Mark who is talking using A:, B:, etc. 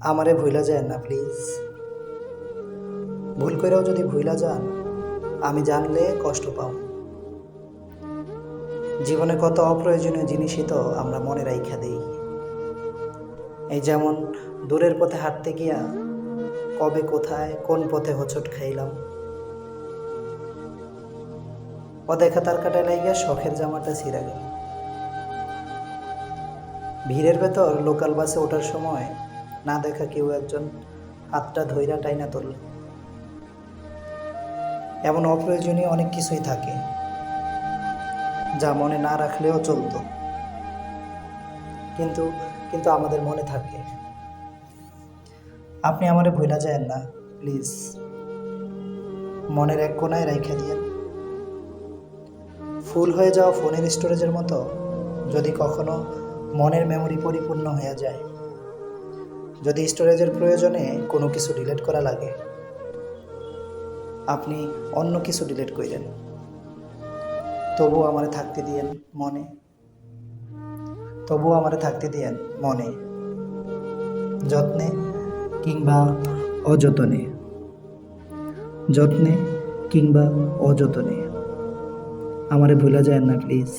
A: আমারে ভুইলা যায় না প্লিজ। ভুল কইরাও যদি ভুইলা যান, আমি জানলে কষ্ট পাও। জীবনে কত অপ্রয়োজনীয় জিনিসই তো আমরা মনে রাইখা দেই। এই যেমন দূরের পথে হাঁটতে গিয়া কবে কোথায় কোন পথে হোঁচট খাইলাম। অদেখা তার কাটায় লাইগা শখের জামাটা ছিঁড়া গেল। ভিড়ের ভেতর লোকাল বাসে ওঠার সময় না দেখা কেউ একজন হাতটা ধইরা টাইনা তুলল। এমন অপ্রয়োজনীয় অনেক কিছুই থাকে যা মনে না রাখলেও চলতো, কিন্তু কিন্তু আমাদের মনে থাকে। আপনি আমারে ভুলা যায়েন না প্লিজ। মনের এক কোনায় রাইখা দিয়েন। ফুল হয়ে যাওয়া ফোনের স্টোরেজের মতো যদি কখনো মনের মেমরি পরিপূর্ণ হয়ে যায়, যদি স্টোরেজের প্রয়োজনে কোনো কিছু ডিলিট করা লাগে, আপনি অন্য কিছু ডিলিট কইরেন, তবুও আমারে থাকতে দিয়েন মনে। তবুও আমারে থাকতে দিয়েন মনে, যত্নে কিংবা অযতনে। যত্নে কিংবা অযতনে আমারে ভুলা যায় না প্লিজ।